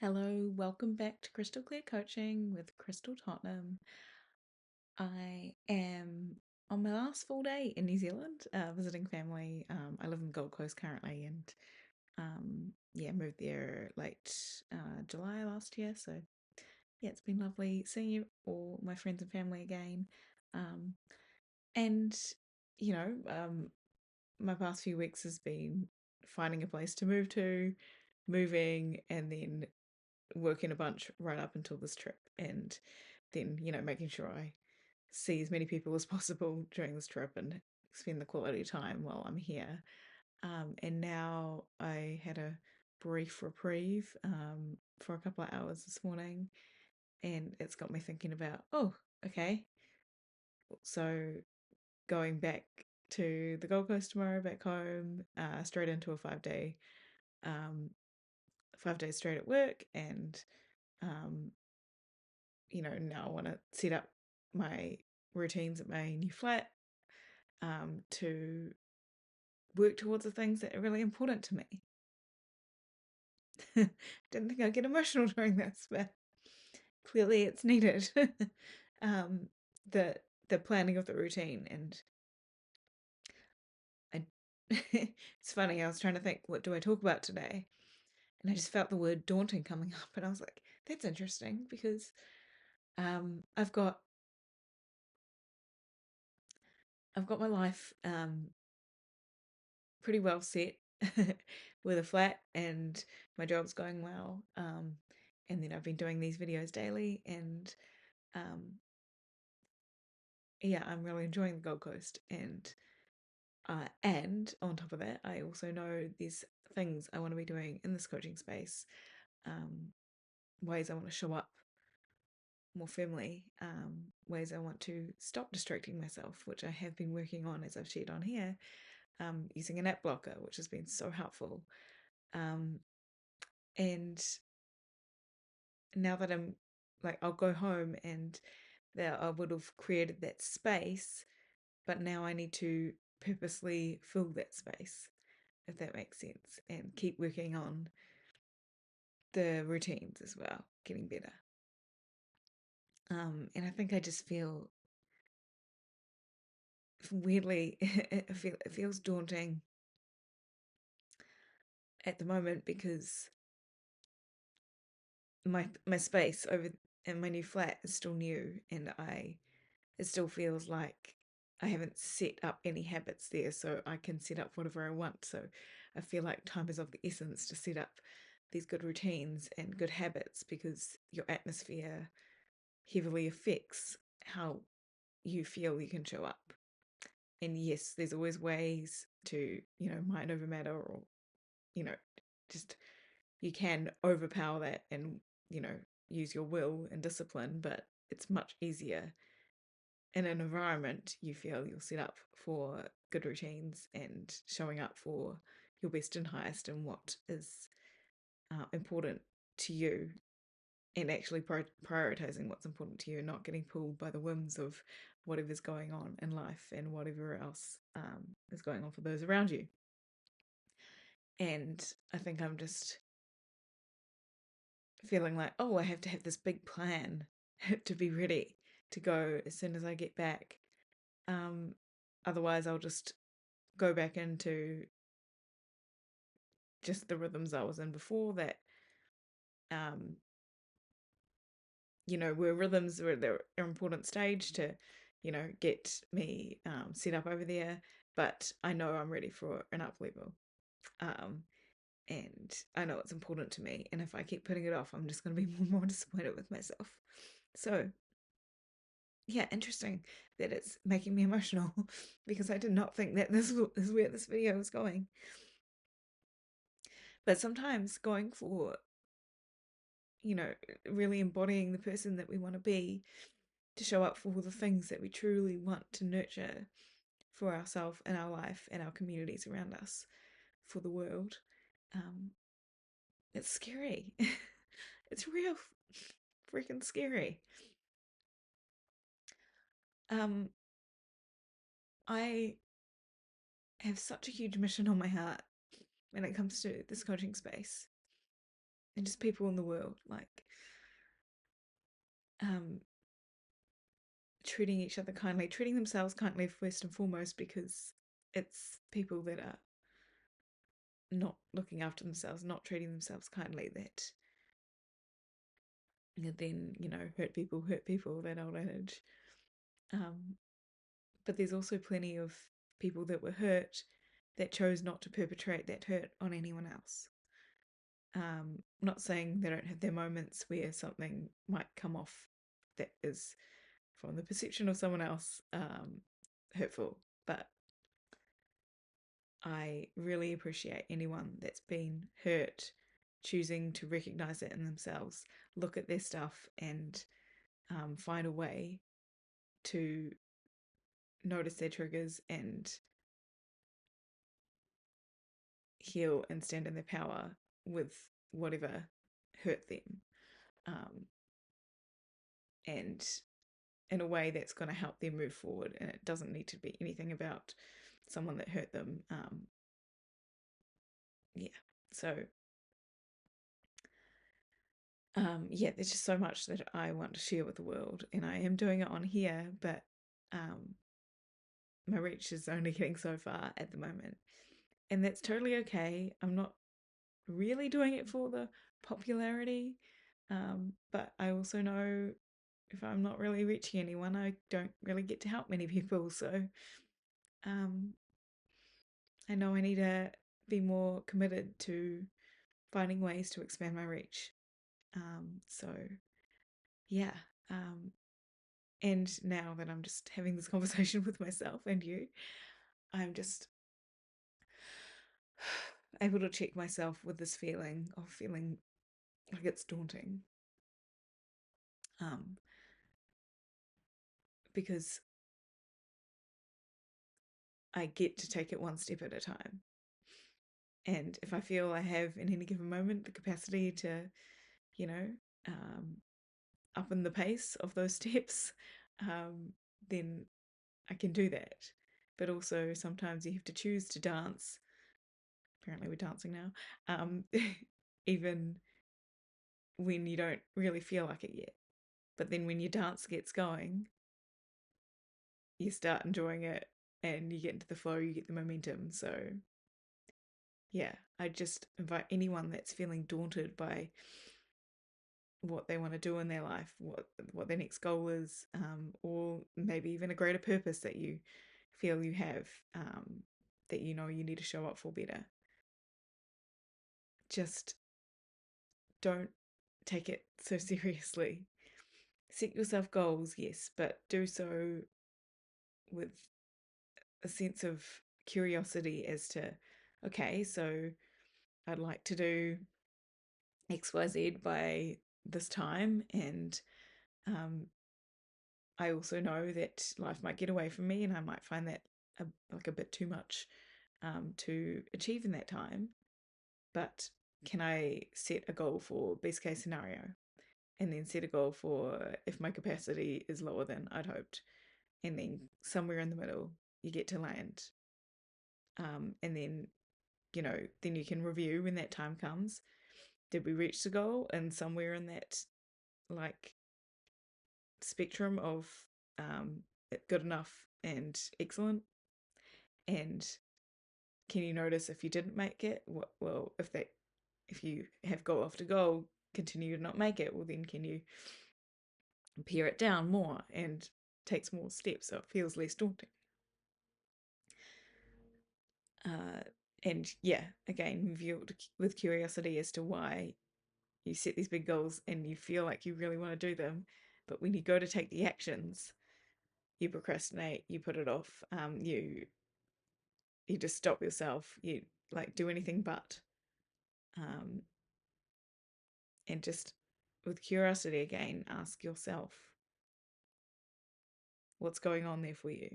Hello, welcome back to Crystal Clear Coaching with Crystal Tottenham. I am on my last full day in New Zealand, visiting family. I live in the Gold Coast currently, and yeah, moved there late July last year. So yeah, it's been lovely seeing you all, my friends and family again. Um, and you know, my past few weeks has been finding a place to move to, moving, and then working a bunch right up until this trip, and then making sure I see as many people as possible during this trip and spend the quality time while I'm here. And now I had a brief reprieve for a couple of hours this morning, and it's got me thinking about, oh, okay, so going back to the Gold Coast tomorrow, back home, straight into a 5 day, 5 days straight at work, and um, now I want to set up my routines at my new flat, to work towards the things that are really important to me. Didn't think I'd get emotional during this, but clearly it's needed. um, the the planning of the routine, and I, it's funny. I was trying to think, what do I talk about today, and I just felt the word daunting coming up, and I was like, that's interesting because I've got my life pretty well set with a flat, and my job's going well. And then I've been doing these videos daily, and um, yeah, I'm really enjoying the Gold Coast. And on top of that, I also know there's things I want to be doing in this coaching space, um, ways I want to show up more firmly, ways I want to stop distracting myself, which I have been working on, as I've shared on here, using an app blocker, which has been so helpful. Um, and now that I'm like, I'll go home and that I would have created that space, but now I need to purposely fill that space, if that makes sense, and keep working on the routines as well, getting better. And I think I just feel weirdly, it feels daunting at the moment because my space over in my new flat is still new, and it still feels like I haven't set up any habits there, so I can set up whatever I want. So I feel like time is of the essence to set up these good routines and good habits, because your atmosphere heavily affects how you feel you can show up. And yes, there's always ways to, mind over matter, or, you know, just you can overpower that and, use your will and discipline, but it's much easier in an environment you feel you'll set up for good routines and showing up for your best and highest and what is important to you, and actually prioritizing what's important to you, and not getting pulled by the whims of whatever's going on in life and whatever else is going on for those around you. And I think I'm just feeling like, oh, I have to have this big plan to be ready to go as soon as I get back. Um, Otherwise, I'll just go back into just the rhythms I was in before that. Um, were rhythms were the important stage to, get me set up over there. But I know I'm ready for an up level. Um, and I know it's important to me. And if I keep putting it off, I'm just going to be more and more disappointed with myself. So, yeah, interesting that it's making me emotional because I did not think that this is where this video was going. But sometimes going for, really embodying the person that we want to be, to show up for the things that we truly want to nurture for ourselves and our life and our communities around us, for the world. Um, it's scary. It's real freaking scary. Um, I have such a huge mission on my heart when it comes to this coaching space. and just people in the world, like um, treating each other kindly, treating themselves kindly first and foremost, because it's people that are not looking after themselves, not treating themselves kindly, that then, hurt people, that old adage. Um, but there's also plenty of people that were hurt that chose not to perpetrate that hurt on anyone else. Not saying they don't have their moments where something might come off that is, from the perception of someone else, hurtful, but I really appreciate anyone that's been hurt choosing to recognize it in themselves, look at their stuff, and find a way to notice their triggers and heal and stand in their power with whatever hurt them, and in a way that's going to help them move forward. And it doesn't need to be anything about someone that hurt them. Yeah. So, yeah, there's just so much that I want to share with the world, and I am doing it on here, but my reach is only getting so far at the moment. And that's totally okay. I'm not really doing it for the popularity, but I also know if I'm not really reaching anyone, I don't really get to help many people. So um, I know I need to be more committed to finding ways to expand my reach. So yeah. And now that I'm just having this conversation with myself and you, I'm just able to check myself with this feeling of feeling like it's daunting. Um, because I get to take it one step at a time. And if I feel I have in any given moment the capacity to, you know, um, up in the pace of those steps, then I can do that. But also sometimes you have to choose to dance. Apparently we're dancing now. Even when you don't really feel like it yet. But then when your dance gets going, you start enjoying it and you get into the flow, you get the momentum. So yeah, I just invite anyone that's feeling daunted by what they want to do in their life, what their next goal is, or maybe even a greater purpose that you feel you have, that you know you need to show up for better. Just don't take it so seriously. Set yourself goals, yes, but do so with a sense of curiosity as to, okay, so I'd like to do XYZ by this time, and I also know that life might get away from me and I might find that like a bit too much to achieve in that time. But can I set a goal for best case scenario, and then set a goal for if my capacity is lower than I'd hoped, and then somewhere in the middle you get to land, and then then you can review when that time comes. Did we reach the goal? And somewhere in that, like, spectrum of good enough and excellent, and can you notice if you didn't make it? Well, if you have goal after goal, continue to not make it, well then can you pare it down more and take small steps so it feels less daunting? Uh, and yeah, again, view it with curiosity as to why you set these big goals and you feel like you really want to do them, but when you go to take the actions, you procrastinate, you put it off, you just stop yourself, you like do anything but, um, and just with curiosity again, ask yourself what's going on there for you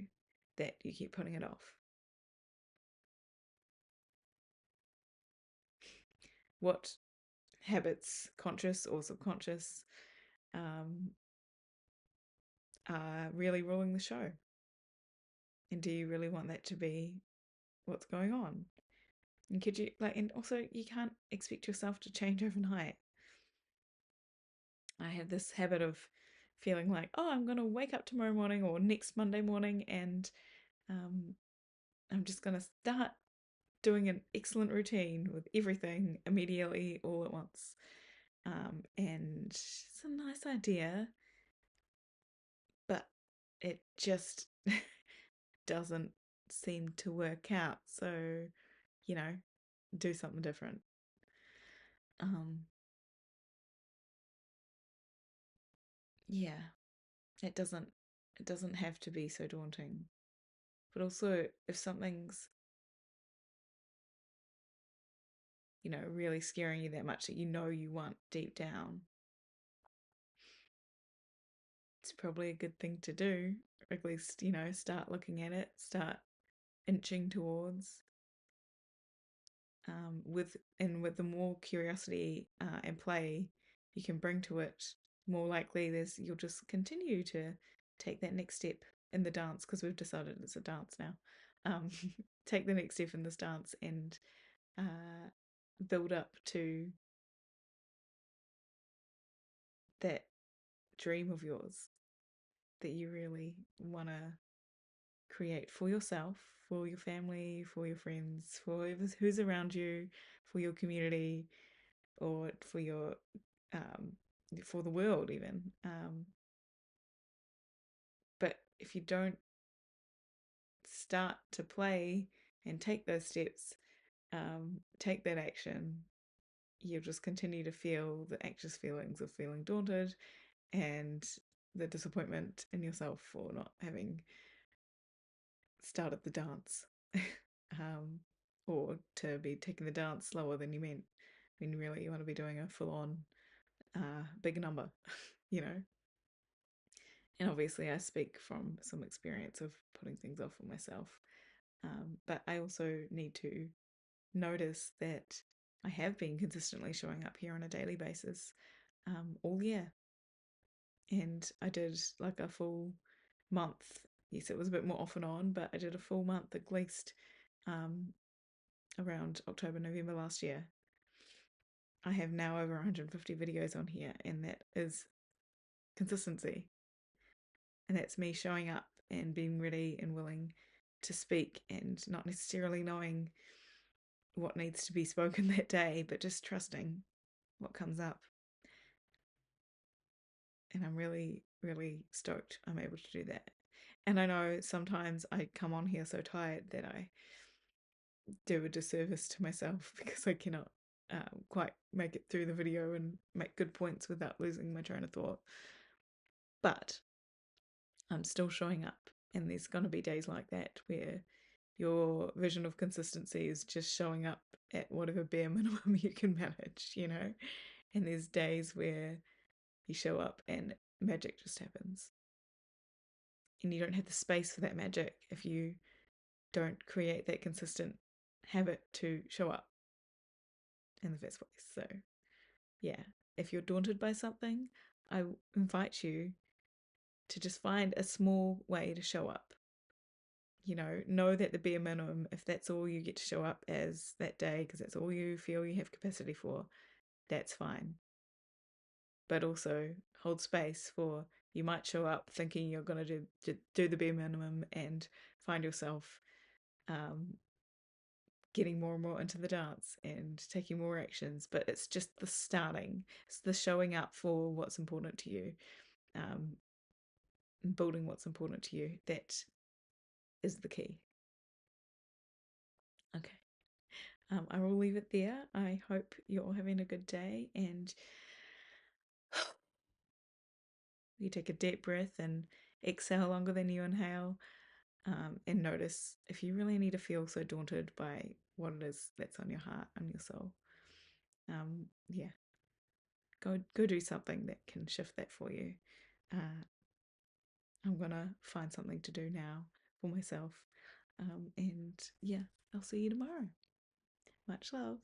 that you keep putting it off. What habits, conscious or subconscious, um, are really ruling the show? And do you really want that to be what's going on? And could you and also you can't expect yourself to change overnight. I have this habit of feeling like, oh, I'm going to wake up tomorrow morning or next Monday morning and um, I'm just going to start doing an excellent routine with everything immediately all at once. And it's a nice idea, but it just doesn't seem to work out. So, you know, do something different. Um, yeah, it doesn't have to be so daunting. But also if something's, really scaring you that much that you want deep down, it's probably a good thing to do. Or at least, start looking at it, start inching towards. With the more curiosity and play you can bring to it, more likely you'll just continue to take that next step in the dance, because we've decided it's a dance now. Take the next step in this dance and build up to that dream of yours that you really want to create for yourself, for your family, for your friends, for who's around you, for your community, or um, for the world even. But if you don't start to play and take those steps, take that action, you'll just continue to feel the anxious feelings of feeling daunted and the disappointment in yourself for not having started the dance. um, or to be taking the dance slower than you meant, when really you want to be doing a full on big number, you know. And obviously, I speak from some experience of putting things off for myself. But I also need to notice that I have been consistently showing up here on a daily basis all year. And I did like a full month. Yes, it was a bit more off and on, but I did a full month at least um, around October, November last year. I have now over 150 videos on here, and that is consistency. And that's me showing up and being ready and willing to speak, and not necessarily knowing what needs to be spoken that day, but just trusting what comes up. And I'm really, really stoked I'm able to do that. And I know sometimes I come on here so tired that I do a disservice to myself because I cannot quite make it through the video and make good points without losing my train of thought. But I'm still showing up, and there's going to be days like that where your vision of consistency is just showing up at whatever bare minimum you can manage, And there's days where you show up and magic just happens. And you don't have the space for that magic if you don't create that consistent habit to show up in the first place. So, yeah, if you're daunted by something, I invite you to just find a small way to show up. Know that the bare minimum, if that's all you get to show up as that day, because that's all you feel you have capacity for, that's fine. But also hold space for, you might show up thinking you're going to do the bare minimum and find yourself getting more and more into the dance and taking more actions. But it's just the starting, it's the showing up for what's important to you, um, and building what's important to you. That is the key. Okay. I will leave it there. I hope you're all having a good day, and you take a deep breath and exhale longer than you inhale, and notice if you really need to feel so daunted by what it is that's on your heart and your soul. Yeah, go do something that can shift that for you. I'm gonna find something to do now for myself, and yeah, I'll see you tomorrow. Much love.